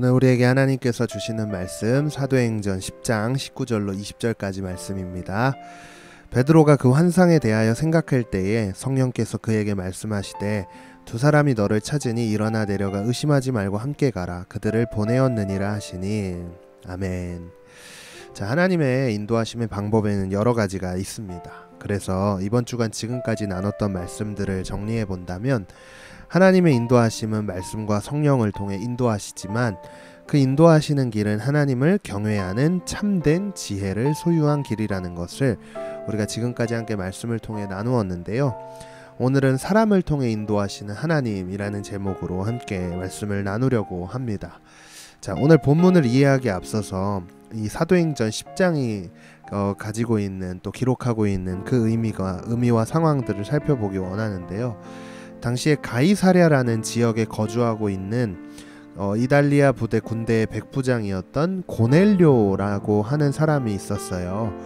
오늘 우리에게 하나님께서 주시는 말씀 사도행전 10장 19절로 20절까지 말씀입니다. 베드로가 그 환상에 대하여 생각할 때에 성령께서 그에게 말씀하시되 두 사람이 너를 찾으니 일어나 내려가 의심하지 말고 함께 가라. 그들을 보내었느니라 하시니. 아멘. 자, 하나님의 인도하심의 방법에는 여러 가지가 있습니다. 그래서 이번 주간 지금까지 나눴던 말씀들을 정리해 본다면 하나님의 인도하심은 말씀과 성령을 통해 인도하시지만 그 인도하시는 길은 하나님을 경외하는 참된 지혜를 소유한 길이라는 것을 우리가 지금까지 함께 말씀을 통해 나누었는데요. 오늘은 사람을 통해 인도하시는 하나님이라는 제목으로 함께 말씀을 나누려고 합니다. 자, 오늘 본문을 이해하기에 앞서서 이 사도행전 10장이 가지고 있는 또 기록하고 있는 그 의미와 상황들을 살펴보기 원하는데요. 당시에 가이사랴라는 지역에 거주하고 있는 이달리아 부대 군대의 백부장이었던 고넬료라고 하는 사람이 있었어요.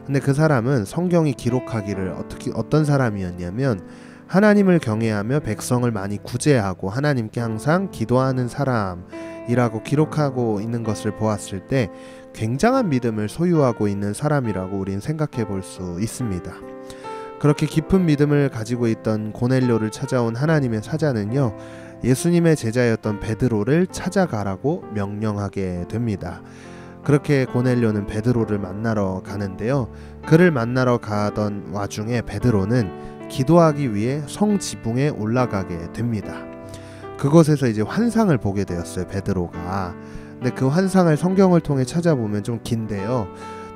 근데 그 사람은 성경이 기록하기를 어떤 사람이었냐면 하나님을 경외하며 백성을 많이 구제하고 하나님께 항상 기도하는 사람이라고 기록하고 있는 것을 보았을 때 굉장한 믿음을 소유하고 있는 사람이라고 우린 생각해 볼 수 있습니다. 그렇게 깊은 믿음을 가지고 있던 고넬료를 찾아온 하나님의 사자는요, 예수님의 제자였던 베드로를 찾아가라고 명령하게 됩니다. 그렇게 고넬료는 베드로를 만나러 가는데요. 그를 만나러 가던 와중에 베드로는 기도하기 위해 성 지붕에 올라가게 됩니다. 그곳에서 이제 환상을 보게 되었어요, 베드로가. 근데 그 환상을 성경을 통해 찾아보면 좀 긴데요.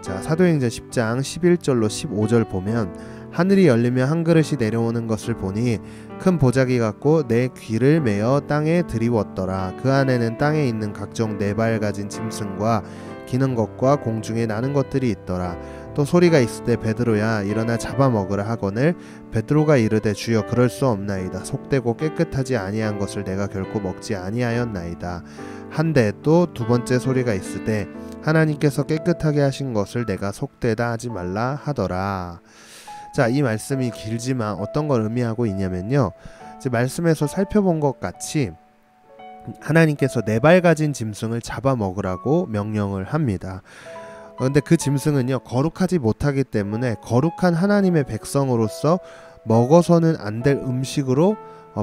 자, 사도행전 10장 11절로 15절 보면 하늘이 열리며 한 그릇이 내려오는 것을 보니 큰 보자기 같고 내 귀를 메어 땅에 들이웠더라. 그 안에는 땅에 있는 각종 네 발 가진 짐승과 기는 것과 공중에 나는 것들이 있더라. 또 소리가 있을 때 베드로야 일어나 잡아먹으라 하거늘 베드로가 이르되 주여 그럴 수 없나이다. 속되고 깨끗하지 아니한 것을 내가 결코 먹지 아니하였나이다. 한데 또 두 번째 소리가 있을 때 하나님께서 깨끗하게 하신 것을 내가 속되다 하지 말라 하더라. 자, 이 말씀이 길지만 어떤 걸 의미하고 있냐면요, 이제 말씀에서 살펴본 것 같이 하나님께서 네 발 가진 짐승을 잡아먹으라고 명령을 합니다. 그런데 그 짐승은요 거룩하지 못하기 때문에 거룩한 하나님의 백성으로서 먹어서는 안 될 음식으로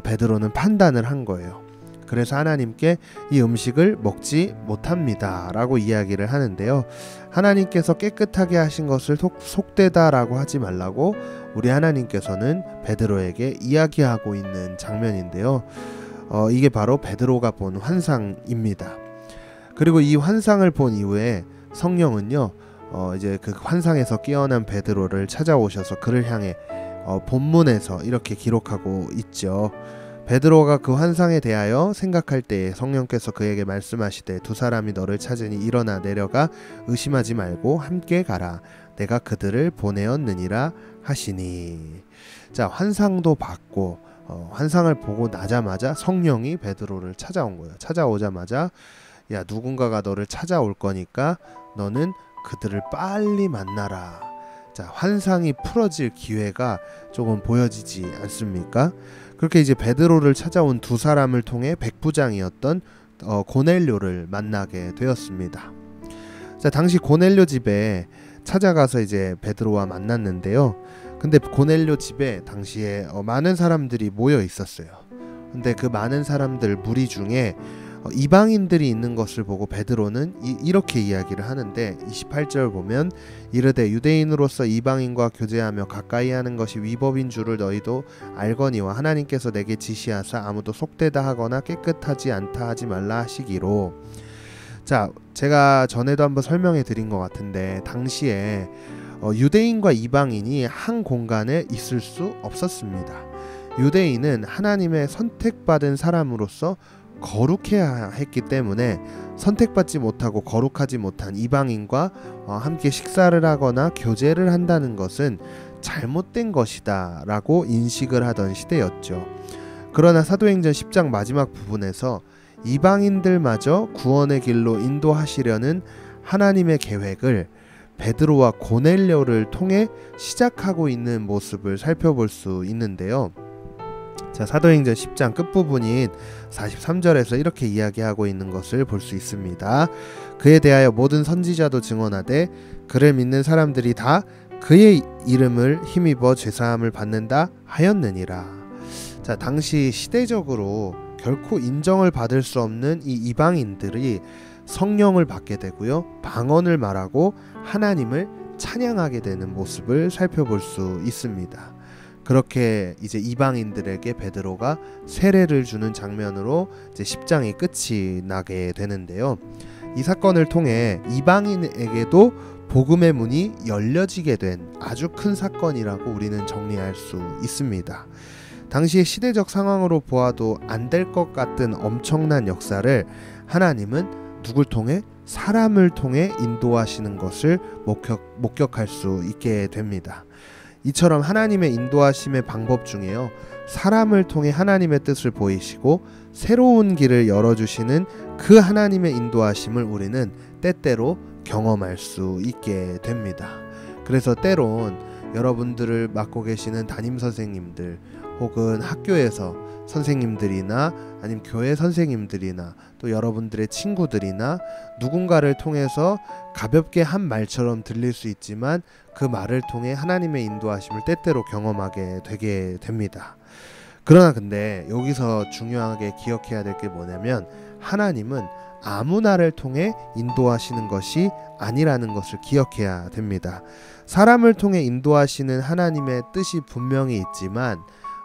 베드로는 판단을 한 거예요. 그래서 하나님께 이 음식을 먹지 못합니다 라고 이야기를 하는데요, 하나님께서 깨끗하게 하신 것을 속되다 라고 하지 말라고 우리 하나님께서는 베드로에게 이야기하고 있는 장면인데요. 이게 바로 베드로가 본 환상입니다. 그리고 이 환상을 본 이후에 성령은요 이제 그 환상에서 깨어난 베드로를 찾아오셔서 그를 향해 본문에서 이렇게 기록하고 있죠. 베드로가 그 환상에 대하여 생각할 때에 성령께서 그에게 말씀하시되 두 사람이 너를 찾으니 일어나 내려가 의심하지 말고 함께 가라. 내가 그들을 보내었느니라 하시니. 자, 환상도 받고 환상을 보고 나자마자 성령이 베드로를 찾아온 거예요. 찾아오자마자 야, 누군가가 너를 찾아올 거니까 너는 그들을 빨리 만나라. 자, 환상이 풀어질 기회가 조금 보여지지 않습니까? 그렇게 이제 베드로를 찾아온 두 사람을 통해 백부장이었던 고넬료를 만나게 되었습니다. 자, 당시 고넬료 집에 찾아가서 이제 베드로와 만났는데요. 근데 고넬료 집에 당시에 많은 사람들이 모여 있었어요. 근데 그 많은 사람들 무리 중에 이방인들이 있는 것을 보고 베드로는 이렇게 이야기를 하는데 28절 보면 이르되 유대인으로서 이방인과 교제하며 가까이 하는 것이 위법인 줄을 너희도 알거니와 하나님께서 내게 지시하사 아무도 속되다 하거나 깨끗하지 않다 하지 말라 하시기로. 자, 제가 전에도 한번 설명해 드린 것 같은데 당시에 유대인과 이방인이 한 공간에 있을 수 없었습니다. 유대인은 하나님의 선택받은 사람으로서 거룩해야 했기 때문에 선택받지 못하고 거룩하지 못한 이방인과 함께 식사를 하거나 교제를 한다는 것은 잘못된 것이다 라고 인식을 하던 시대였죠. 그러나 사도행전 10장 마지막 부분에서 이방인들마저 구원의 길로 인도하시려는 하나님의 계획을 베드로와 고넬료를 통해 시작하고 있는 모습을 살펴볼 수 있는데요. 자, 사도행전 10장 끝부분인 43절에서 이렇게 이야기하고 있는 것을 볼 수 있습니다. 그에 대하여 모든 선지자도 증언하되 그를 믿는 사람들이 다 그의 이름을 힘입어 죄사함을 받는다 하였느니라. 자, 당시 시대적으로 결코 인정을 받을 수 없는 이 이방인들이 성령을 받게 되고요, 방언을 말하고 하나님을 찬양하게 되는 모습을 살펴볼 수 있습니다. 그렇게 이제 이방인들에게 베드로가 세례를 주는 장면으로 이제 10장이 끝이 나게 되는데요. 이 사건을 통해 이방인에게도 복음의 문이 열려지게 된 아주 큰 사건이라고 우리는 정리할 수 있습니다. 당시의 시대적 상황으로 보아도 안 될 것 같은 엄청난 역사를 하나님은 누굴 통해? 사람을 통해 인도하시는 것을 목격할 수 있게 됩니다. 이처럼 하나님의 인도하심의 방법 중에요, 사람을 통해 하나님의 뜻을 보이시고 새로운 길을 열어주시는 그 하나님의 인도하심을 우리는 때때로 경험할 수 있게 됩니다. 그래서 때론 여러분들을 맡고 계시는 담임 선생님들 혹은 학교에서 선생님들이나 아니면 교회 선생님들이나 또 여러분들의 친구들이나 누군가를 통해서 가볍게 한 말처럼 들릴 수 있지만 그 말을 통해 하나님의 인도하심을 때때로 경험하게 되게 됩니다. 그러나 근데 여기서 중요하게 기억해야 될 게 뭐냐면, 하나님은 아무나를 통해 인도하시는 것이 아니라는 것을 기억해야 됩니다. 사람을 통해 인도하시는 하나님의 뜻이 분명히 있지만,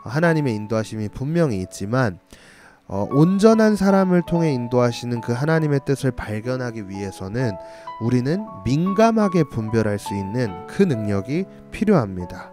하나님의 인도하심이 분명히 있지만 온전한 사람을 통해 인도하시는 그 하나님의 뜻을 발견하기 위해서는 우리는 민감하게 분별할 수 있는 그 능력이 필요합니다.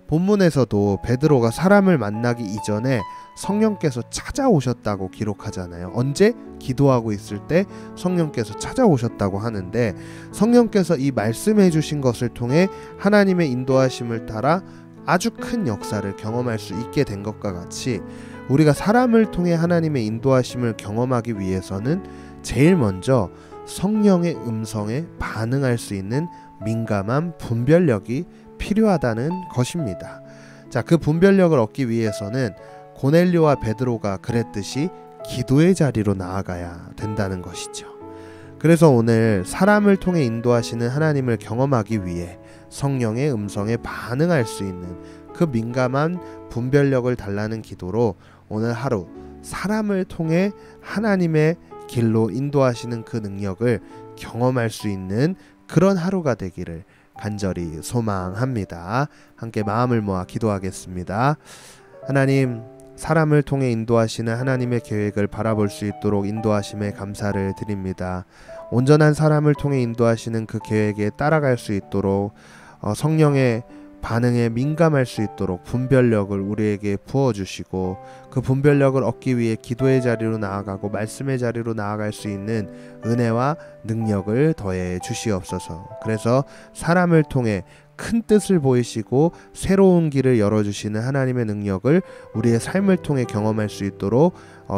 본문에서도 베드로가 사람을 만나기 이전에 성령께서 찾아오셨다고 기록하잖아요. 언제? 기도하고 있을 때 성령께서 찾아오셨다고 하는데, 성령께서 이 말씀해 주신 것을 통해 하나님의 인도하심을 따라 아주 큰 역사를 경험할 수 있게 된 것과 같이, 우리가 사람을 통해 하나님의 인도하심을 경험하기 위해서는 제일 먼저 성령의 음성에 반응할 수 있는 민감한 분별력이 필요하다는 것입니다. 자, 그 분별력을 얻기 위해서는 고넬료와 베드로가 그랬듯이 기도의 자리로 나아가야 된다는 것이죠. 그래서 오늘 사람을 통해 인도하시는 하나님을 경험하기 위해 성령의 음성에 반응할 수 있는 그 민감한 분별력을 달라는 기도로 오늘 하루 사람을 통해 하나님의 길로 인도하시는 그 능력을 경험할 수 있는 그런 하루가 되기를 간절히 소망합니다. 함께 마음을 모아 기도하겠습니다. 하나님, 사람을 통해 인도하시는 하나님의 계획을 바라볼 수 있도록 인도하심에 감사를 드립니다. 온전한 사람을 통해 인도하시는 그 계획에 따라갈 수 있도록 성령의 반응에 민감할 수 있도록 분별력을 우리에게 부어주시고, 그 분별력을 얻기 위해 기도의 자리로 나아가고 말씀의 자리로 나아갈 수 있는 은혜와 능력을 더해 주시옵소서. 그래서 사람을 통해 큰 뜻을 보이시고 새로운 길을 열어주시는 하나님의 능력을 우리의 삶을 통해 경험할 수 있도록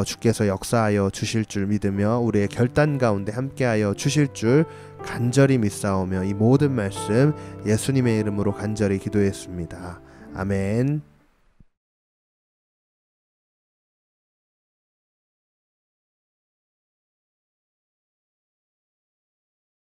주께서 역사하여 주실 줄 믿으며 우리의 결단 가운데 함께하여 주실 줄 간절히 믿사오며 이 모든 말씀 예수님의 이름으로 간절히 기도했습니다. 아멘.